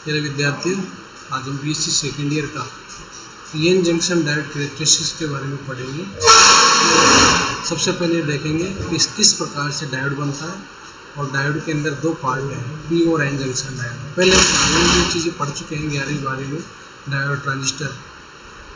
मेरे विद्यार्थी, आज हम बीएससी सेकेंड ईयर का पीएन जंक्शन डायोड कैरेक्टरिस्टिक्स के बारे में पढ़ेंगे। सबसे पहले देखेंगे कि किस प्रकार से डायोड बनता है और डायोड के अंदर दो पार्ट हैं, पी और एन जंक्शन डायोड। पहले हम ये चीज़ें पढ़ चुके हैं 11वीं 12वीं में, डायोड ट्रांजिस्टर।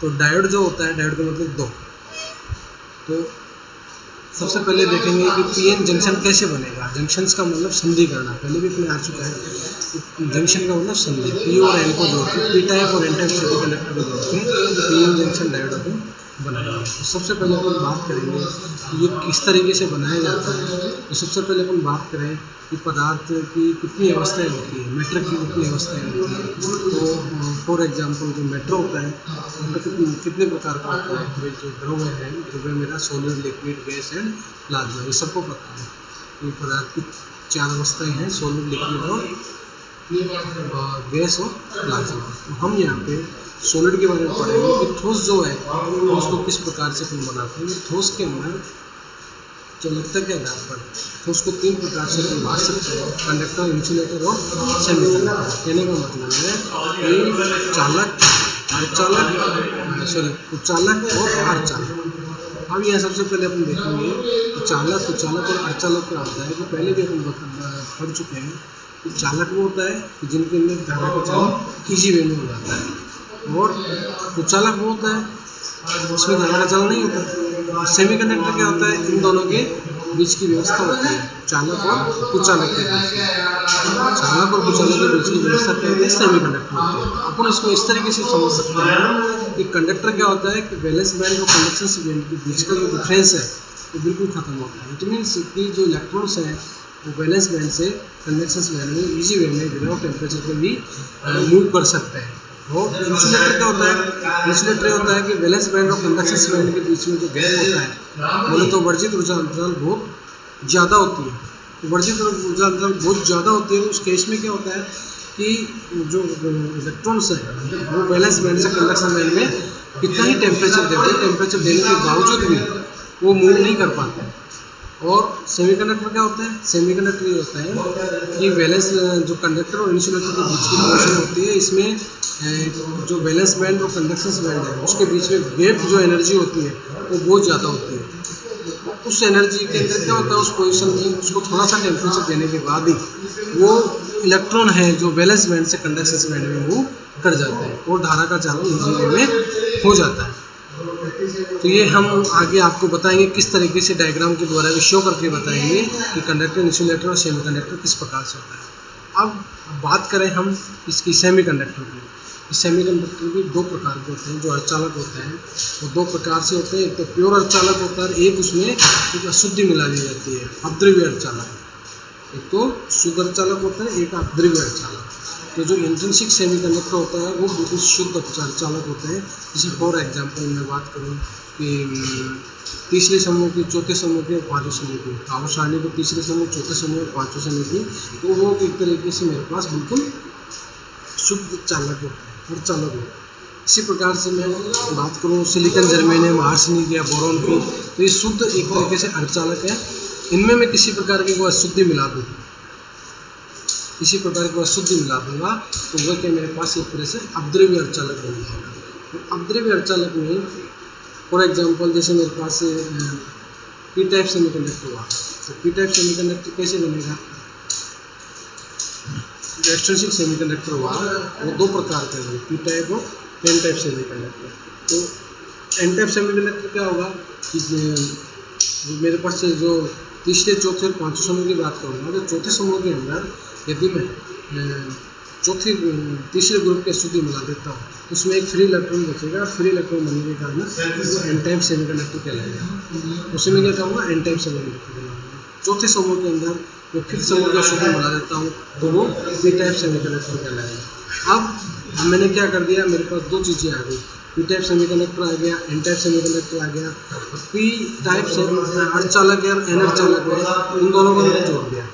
तो डायोड जो होता है, डायोड का मतलब दो। तो सबसे पहले देखेंगे कि पीएन जंक्शन कैसे बनेगा। जंक्शंस का मतलब संधि करना, पहले भी अपने आ चुका है। जंक्शन का मतलब संधि, पी और एन को जोड़ के, पी टाइप और एन टाइप सेमीकंडक्टर को जोड़ के पीएन जंक्शन डायोड अपन बनाएंगे। तो सबसे पहले अपन बात करेंगे कि ये किस तरीके से बनाया जाता है। तो सबसे पहले अपन बात करें कि पदार्थ की कितनी अवस्थाएं होती है, मेटर की कितनी अवस्थाएं होती है। तो फॉर एग्जांपल जो मेटर होता है उनका कितने प्रकार का होता है। जो द्रव्य है, द्रव्य मेरा solid, liquid, gas and plasma, ये सबको पता है। ये पदार्थ की 4 अवस्थाएं हैं, सॉलिड, लिक्विड और गैस और प्लाज्मा। तो हम यहाँ पे सॉलिड के बारे में पढ़ेंगे कि ठोस जो है उसको किस प्रकार से हम बनाते हैं। ठोस के अंदर चालकता के आधार पर ठोस को 3 प्रकार से हम बांट सकते हैं, कंडक्टर, इंसुलेटर और सेमीकंडक्टर। कहने का मतलब है कि चालक, कुचालक और अर्धचालक। अब यहाँ सबसे पहले अपन देखेंगे कि चालक, कुचालक और अर्धचालक क्या होता है। जो पहले भी अपन पढ़ चुके हैं कि चालक वो होता है कि जिनके अंदर धारा का चलन ईजी वे में हो जाता है, और कुचालक वो होता है उसमें धारा का चलन नहीं होता। सेमीकंडक्टर क्या होता है, इन दोनों के बीच की व्यवस्था होती है, चालक और कुचालक के बीच में। चालक और कुचालक के बीच की व्यवस्था कहते हैं सेमीकंडक्टर होती है। अपन इसको इस तरीके से समझ सकते हैं कि कंडक्टर क्या होता है कि वैलेंस बैंड और कंडक्शन बैंड के बीच का जो डिफरेंस है वो बिल्कुल खत्म होता है। इट मीन्स कि जो इलेक्ट्रॉन्स हैं वो वैलेंस बैंड से कंडक्शन बैंड में ईजी वे में विदाउट टेम्परेचर पे भी मूव कर सकते हैं। और इंसुलेटर क्या होता है, इंसुलेटर होता है कि वैलेंस बैंड और कंडक्शन बैंड के बीच में जो गैप होता है, बोले तो वर्जित ऊर्जा अंतराल बहुत ज़्यादा होती है। तो वर्जित ऊर्जा अंतराल बहुत ज़्यादा होती है, तो उस केस में क्या होता है कि जो इलेक्ट्रॉन्स हैं वो वैलेंस बैंड से कंडक्शन बैंड में कितना ही टेम्परेचर देते हैं, टेम्परेचर देने के बावजूद भी वो मूव नहीं कर पाते। और सेमीकंडक्टर क्या होता है, सेमीकंडक्टर ये होता है कि वैलेंस जो कंडक्टर और इंसुलेटर के बीच की पोर्शन होती है, इसमें जो वैलेंस बैंड और कंडक्शन बैंड है उसके बीच में गैप जो एनर्जी होती है वो बहुत ज़्यादा होती है। उस एनर्जी के अंदर क्या होता है, उस पोजीशन में उसको थोड़ा सा टेम्परेचर देने के बाद ही वो इलेक्ट्रॉन है जो वैलेंस बैंड से कंडक्शन बैंड में मूव कर जाते हैं और धारा का चालन ईजी वे में हो जाता है। तो ये हम आगे आपको बताएंगे किस तरीके से डायग्राम के द्वारा भी शो करके बताएंगे कि कंडक्टर, इंसुलेटर और सेमीकंडक्टर किस प्रकार से होता है। अब बात करें हम इसकी सेमीकंडक्टर की। सेमीकंडक्टर भी 2 प्रकार के होते हैं। जो अर्धचालक होते हैं वो 2 प्रकार से होते हैं। एक तो प्योर अर्धचालक होता है, एक उसमें कुछ अशुद्धि मिला दी जाती है, अपद्रव्य अर्धचालक। एक तो शुद्ध अर्धचालक होता है, एक अपद्रव्य अर्धचालक। तो जो इंट्रिंसिक सेमीकंडक्टर होता है वो बिल्कुल शुद्ध अर्धचालक होते हैं। जैसे फॉर एग्जांपल मैं बात करूं कि तीसरे समूह की, चौथे समूह की और पाँचवें समूह की, आवर्त सारणी को तीसरे समूह, चौथे समूह और पाँचवें समूह की, तो वो एक तरीके से मेरे पास बिल्कुल शुद्ध चालक होता है, अर्धचालक होता है। इसी प्रकार से मैं बात करूं सिलिकॉन, जर्मेनियम, आर्सेनिक या बोरॉन की, तो ये शुद्ध एक तरीके से अर्धचालक है। इनमें मैं किसी प्रकार की कोई अशुद्धि मिला दूँ, किसी प्रकार की अशुद्धि मिला दूंगा तो वह क्या मेरे पास एक तरह से अपद्रव्य अर्धचालक बन जाएगा। तो अपद्रव्य अर्धचालक में फॉर एग्जांपल जैसे मेरे पास पी टाइप सेमीकंडक्टर हुआ, तो पी टाइप सेमीकंडक्टर कैसे बनेगा। जो एक्सट्रिंसिक सेमीकंडक्टर हुआ वो 2 प्रकार के हैं, पी टाइप और एन टाइप सेमीकंडक्टर। तो एन टाइप सेमीकंडक्टर क्या होगा कि मेरे पास जो तीसरे, चौथे और पाँचवें समूह की बात करूँगा, तो चौथे समूह के अंदर यदि मैं तीसरे ग्रुप की अशुद्धि मिला देता हूँ तो उसमें एक फ्री इलेक्ट्रॉन बचेगा। फ्री इलेक्ट्रॉन बनने के कारण वो एन टाइप सेमीकंडक्टर कहलाएगा। उसी में क्या कहूँगा, एन टाइप सेमीकंडक्टर कहलाएगा। चौथे समूह के अंदर मैं फिर समूह की अशुद्धि मिला देता हूँ तो वो पी टाइप सेमीकंडक्टर कहलाएगा। अब मैंने क्या कर दिया, मेरे पास 2 चीज़ें आ गई, पी टाइप सेमीकंडक्टर आ गया, एन टाइप सेमीकंडक्टर आ गया। पी टाइप से अर्धचालक है और एन अर्धचालक है, इन दोनों को मैंने जोड़ दिया।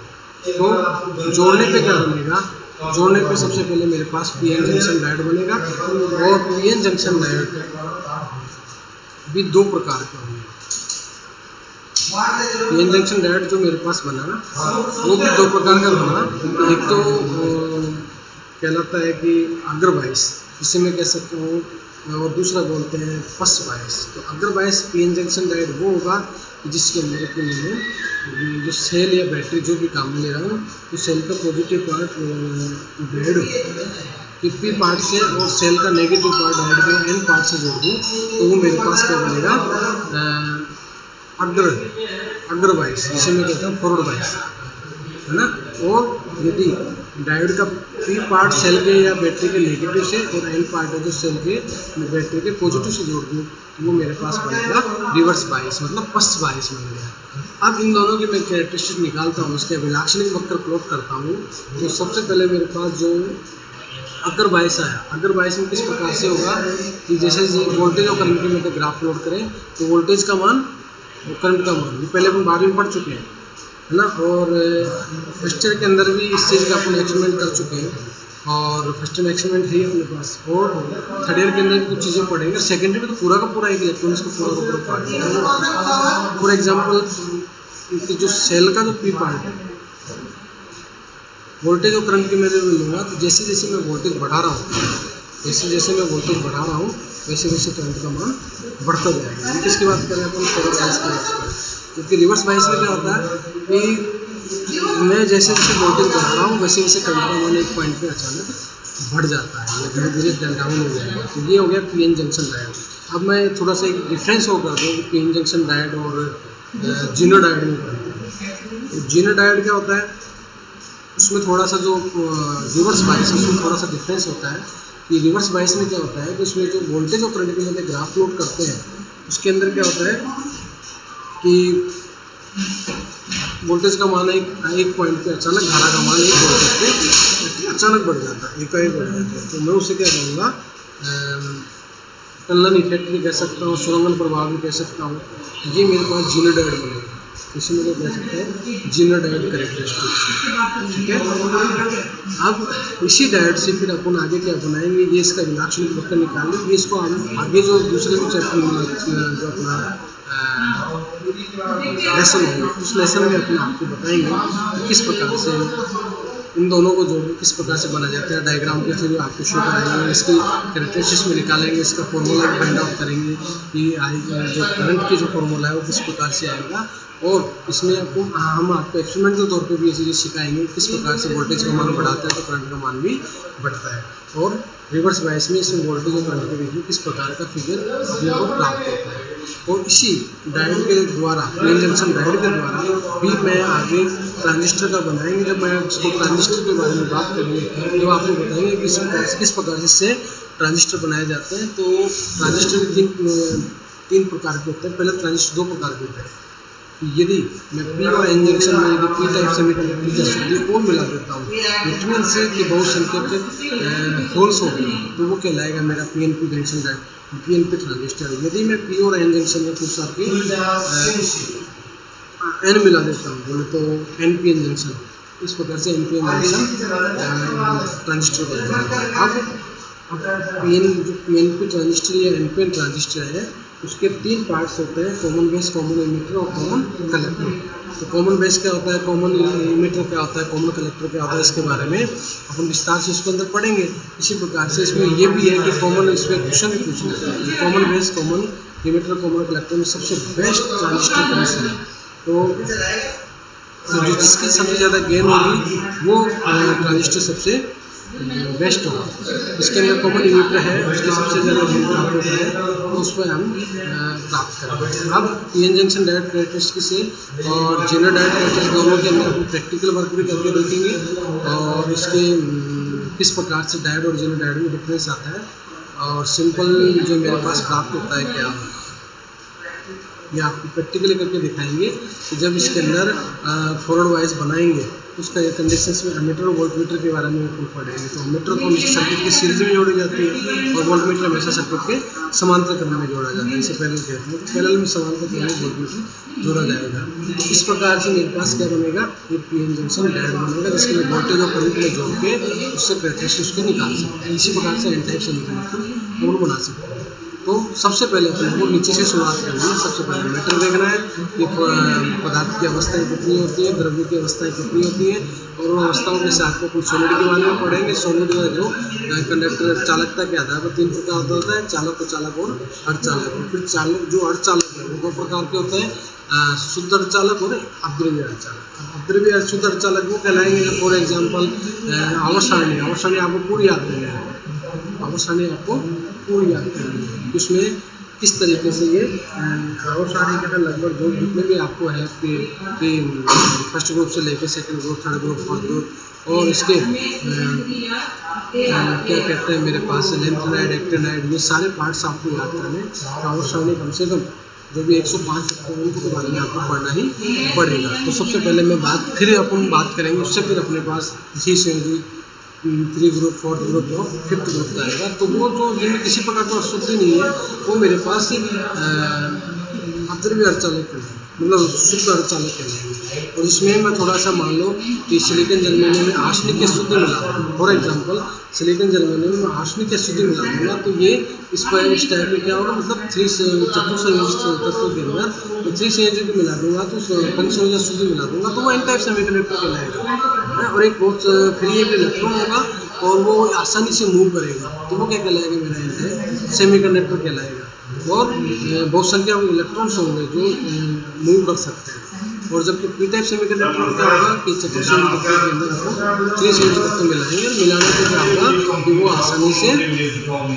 तो जोड़ने पे क्या बनेगा, जोड़ने पे सबसे पहले मेरे पास पीएन जंक्शन डायोड बनेगा। और पीएन जंक्शन डायोड भी 2 प्रकार के होंगे। पीएन जंक्शन डायोड जो मेरे पास बना वो भी 2 प्रकार का बना। एक तो कहलाता है कि अग्र बायस, जिसे मैं कह सकता हूँ, और दूसरा बोलते हैं पश्च बायस। तो अग्र बायस पीएन जंक्शन डायोड वो होगा जिसके अंदर कि मैंने जो सेल या बैटरी जो भी काम में ले रहा हूँ, तो सेल का पॉजिटिव पार्ट डायोड कि पी पार्ट से और सेल का नेगेटिव पार्ट डायोड के एन पार्ट से जोड़ दूँ, तो वो मेरे पास क्या बनेगा, अग्र बायस, जिसे मैं कहता हूँ फॉरवर्ड बायस, है ना। और यदि डायोड का पी पार्ट सेल के या बैटरी के नेगेटिव से और एन पार्ट है जो सेल के बैटरी के पॉजिटिव से जोड़ दूँ, तो वो मेरे पास बनेगा रिवर्स बायस, मतलब पश्च बायस बन गया। अब इन दोनों की मैं कैरेक्टरिस्टिक निकालता हूँ, इसके अभिलाक्षणिक वक्र प्लॉट करता हूँ। तो सबसे पहले मेरे पास जो अग्र बायस आया, अग्र बायस में किस प्रकार से होगा कि जैसे वोल्टेज और करंट की मैं ग्राफ प्लॉट करें, तो वोल्टेज का मान और करंट का मान ये पहले अपन 12वीं में पढ़ चुके हैं, है ना। और फर्स्ट ईयर के अंदर भी इस चीज़ का अपन एक्सपेरिमेंट कर चुके हैं, और फर्स्ट ईयर में एक्सपेरिमेंट है अपने पास, और थर्ड ईयर के अंदर भी कुछ चीज़ें पढ़ेंगे। सेकेंडरी में तो पूरा का पूरा एक इलेक्ट्रॉनिक्स को पूरा का पूरा पढ़ेंगे। फॉर एग्जाम्पल जो सेल का जो पी पार्ट है, वोल्टेज और करंट की मैं जो लूँगा, तो जैसे जैसे मैं वोल्टेज बढ़ा रहा हूँ, जैसे जैसे मैं वोल्टेज बढ़ा रहा हूँ, वैसे वैसे करंट का मान बढ़ता जाएगा। ये किसकी बात करें अपन, फॉरवर्ड बायस की बात करें। क्योंकि रिवर्स बायस में क्या होता है कि मैं जैसे जैसे वोल्टेज बढ़ा रहा हूँ, वैसे वैसे करंट का मान एक पॉइंट पे अचानक बढ़ जाता है या धीरे धीरे डाउन हो जाएगा। तो ये हो गया पीएन जंक्शन डायोड। अब मैं थोड़ा सा एक डिफरेंस हो कर दूँ पीएन जंक्शन डायोड और जीनो डायोड में। तो जीनो डायोड क्या होता है, उसमें थोड़ा सा जो रिवर्स बायस है उसमें थोड़ा सा डिफरेंस होता है। कि रिवर्स बायस में क्या होता है कि उसमें जो वोल्टेज और करंट के मध्य ग्राफ प्लॉट करते हैं, उसके अंदर क्या होता है कि वोल्टेज का मान एक पॉइंट पे अचानक, धारा का मान एक वोल्टेज पे अचानक बढ़ जाता है, एकाएक बढ़ जाता है। तो मैं उसे क्या कहूँगा, टनलन इफेक्ट भी कह सकता हूँ, सुरंगन प्रभाव भी कह सकता हूँ। ये मेरे पास जीनो डायोड बनेगा, इसे मुझे कह सकते हैं जीनो डायोड कैरेक्टरिस्टिक्स, ठीक है। अब इसी डायोड से फिर अपन आगे क्या बनाएंगे, ये इसका विलाक्षणिक वक्र निकालेंगे। ये इसको हम आगे जो दूसरे भी चैप्टर में जो अपना लेसन होंगे, उस लेसन में अपन आपको बताएंगे कि किस प्रकार से इन दोनों को जोड़ किस प्रकार से बना जाता है। डायग्राम के थ्रू आपको शो कराएंगे, इसकी कैरेक्टरिस्टिक्स में निकालेंगे, इसका फॉर्मूला फाइंड आउट करेंगे कि जो करंट की जो फॉर्मूला है वो किस प्रकार से आएगा। और इसमें हम आपको एक्सपेरिमेंटल तौर पे भी ये चीज़ें सिखाएंगे किस प्रकार से वोल्टेज का मान बढ़ाता है तो करंट का मान भी बढ़ता है। और रिवर्स बायस में इसमें वोल्टेज और करंट के बीच में किस प्रकार का फिगर अपने को प्राप्त होता है। और इसी डायोड के द्वारा, पीएन जंक्शन डायोड के द्वारा भी मैं आगे ट्रांजिस्टर का बनाएंगे। जब मैं उसको ट्रांजिस्टर के बारे में बात करूँगी तो आपको बताएंगे कि किस प्रकार से इससे ट्रांजिस्टर बनाए जाते हैं। तो ट्रांजिस्टर तीन प्रकार के होते हैं। पहले ट्रांजिस्टर दो प्रकार के होते हैं। यदि मैं पी और एन जंक्शन में यदि पी टाइप सेमीकंडक्टर की शुद्धि को मिला देता हूँ, इट मीन्स कि बहुसंख्यक होल्स हो गए, तो वो कहलाएगा मेरा PNP junction diode, PNP transistor. यदि मैं पी और एन जंक्शन में कुछ आपके एन मिला देता हूँ, बोले तो एनपीएन जंक्शन, इस प्रकार से एनपीएन जंक्शन ट्रांजिस्टर बनता है। अब पीएनपी ट्रांजिस्टर या एनपीएन ट्रांजिस्टर है, उसके तीन पार्ट्स होते हैं, कॉमन बेस, कॉमन इमीटर और कॉमन कलेक्टर। तो कॉमन बेस क्या होता है, कॉमन इमीटर क्या होता है, कॉमन कलेक्टर क्या होता है, इसके बारे में अपन विस्तार से इसके अंदर पढ़ेंगे। इसी प्रकार से इसमें ये भी है कि कॉमन, इसमें क्वेश्चन भी पूछ लेते हैं common base, common emitter, common collector में सबसे बेस्ट ट्रांजिस्टर कौन सा है। तो जिसकी सबसे ज़्यादा गेन होगी वो ट्रांजिस्टर सबसे बेस्ट होगा। इसके अंदर कॉमन इमीटर है, उसकी सबसे ज़्यादा गेन प्राप्त होता है, तो उस पर हम प्राप्त करेंगे। अब पीएन जंक्शन डायोड कैरेक्टरिस्टिक से और जीनो डायोड कैरेक्टरिस्टिक दोनों के अंदर हम प्रैक्टिकल वर्क भी करके देखेंगे और इसके किस प्रकार से डायोड और जीनो डायोड में डिफरेंस आता है और सिंपल जो मेरे पास प्राप्त होता है क्या, ये आपको प्रैक्टिकली करके दिखाएंगे। कि जब इसके अंदर फॉरवर्ड वाइज बनाएंगे उसका ये कंडीशंस में एमीटर और वोल्टमीटर के बारे में हम पढ़ेंगे। तो एमीटर तो हमेशा सर्किट की सीरीज में जोड़ी जाती है और वोल्टमीटर हमेशा सर्किट के समांतर क्रम में जोड़ा जाता है, इसे पैरेलल कहते हैं। तो पैरेलल में समांतर क्रम में वोल्टमीटर जोड़ा जाएगा। इस प्रकार से मेरे पास क्या बनेगा, ये पीएन जंक्शन डायोड बनेगा जिसके लिए वोल्टेज और करंट में जोड़ के उससे कैरेक्टरिस्टिक्स उसके निकाल सकते हैं। इसी प्रकार से एन टाइप सेमीकंडक्टर हम बना सकते हैं। तो सबसे पहले अपन को नीचे से शुरुआत करनी है। सबसे पहले मैटर देखना है कि पदार्थ की अवस्थाएं कितनी होती हैं, द्रव्य की अवस्थाएं कितनी होती हैं, और उन अवस्थाओं के साथ में कुछ सॉलिड के बारे में पढ़ेंगे। सॉलिड जो कंडक्टर चालकता के आधार पर 3 प्रकार का होता है, चालक, कुचालक और अर्धचालक। फिर चालक जो अर्धचालक है वो 2 प्रकार के होते हैं, शुद्ध अर्धचालक और अद्रव्य अर्धचालक। अद्रव्य शुद्ध अर्धचालक वो कहलाएंगे, फॉर एग्जाम्पल आवर्त सारणी आपको पूरी याद करनी है। आवर्त सारणी आपको पूरी याद करनी है। उसमें किस तरीके से ये आवर्त सारणी के अंदर लगभग जो जितने भी आपको है कि फर्स्ट ग्रुप से लेकर second group, third group, fourth group, और इसके क्या कहते हैं मेरे पास लेंथेनाइड, एक्टिनाइड, ये सारे पार्ट्स आपको याद करने। आवर्त सारणी कम से कम जो भी 105 उनको के बारे में आपको पढ़ना ही पड़ेगा। तो सबसे पहले मैं फिर अपन बात करेंगे, उससे फिर अपने पास 3 ग्रुप, 4th ग्रुप और 5th ग्रुप का आएगा। तो वो जो जिनमें किसी प्रकार का अशुद्धि नहीं है वो मेरे पास अद्रव्य अर्धचालक है, मतलब शुद्ध अर्धचालक है। और इसमें मैं थोड़ा सा मान लो कि सिलिकॉन जर्मेनियम में आर्सेनिक की अशुद्धि मिला दूँ, फॉर एग्जांपल सिलिकॉन जर्मेनियम में आर्सेनिक की अशुद्धि मिला दूँगा, तो ये इस टाइप में क्या होगा, मतलब 3 चतुर्संयोजित तत्वों के अंदर तो 3 संयोजक मिला दूंगा, तो पंचसंयोजक अशुद्धि मिला दूंगा, तो वो एन टाइप सेमीकंडक्टर कहलाएगा। और एक बहुत फ्री एक इलेक्ट्रॉन होगा और वो आसानी से मूव करेगा, तो वो क्या कहलाएगा, मेरा एन टाइप सेमीकंडक्टर कहलाएगा। और बहुत संख्या इलेक्ट्रॉन्स होंगे जो मूव कर सकते हैं। और जबकि पी टाइप सेमीकंडक्टर में क्या होगा कि चतुर्संयोजक तत्वों के अंदर आपको 3 संयोजक तत्व मिलाएंगे, मिलाने से क्या होगा कि वो आसानी से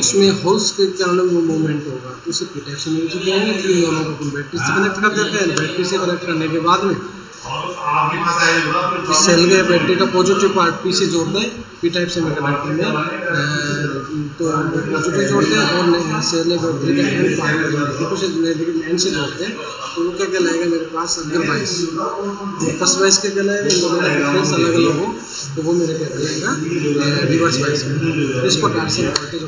इसमें होल्स के कारण वो मूवमेंट होगा, तो इसे पी टाइप सेमीकंडक्टर कहेंगे। फिर इन दोनों को अपन बैटरी से कनेक्ट कर देते हैं। बैटरी से कनेक्ट करने के बाद में सेल के बैटरी का पॉजिटिव पार्ट पी से जोड़ते हैं, पी टाइप सेमीकंडक्टर में तो पॉजिटिव जोड़ते हैं, और सेल बैटरी का एन पार्ट एन से जोड़ते हैं, तो वो क्या कहलाएगा मेरे पास अदरवाइज। फर्स्ट वाइज क्या कहलाएगा, इन दोनों का डिफरेंस अलग अलग हो तो वो मेरे क्या कहलाएगा रिवर्स वाइज। इस प्रकार से वोल्टेज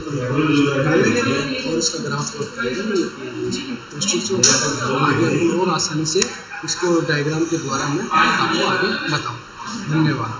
निकालेंगे और इसका ग्राफ प्लॉट करेंगे, तो आगे और आसानी से इसको डायग्राम के द्वारा मैं आपको आगे बताऊँ। धन्यवाद।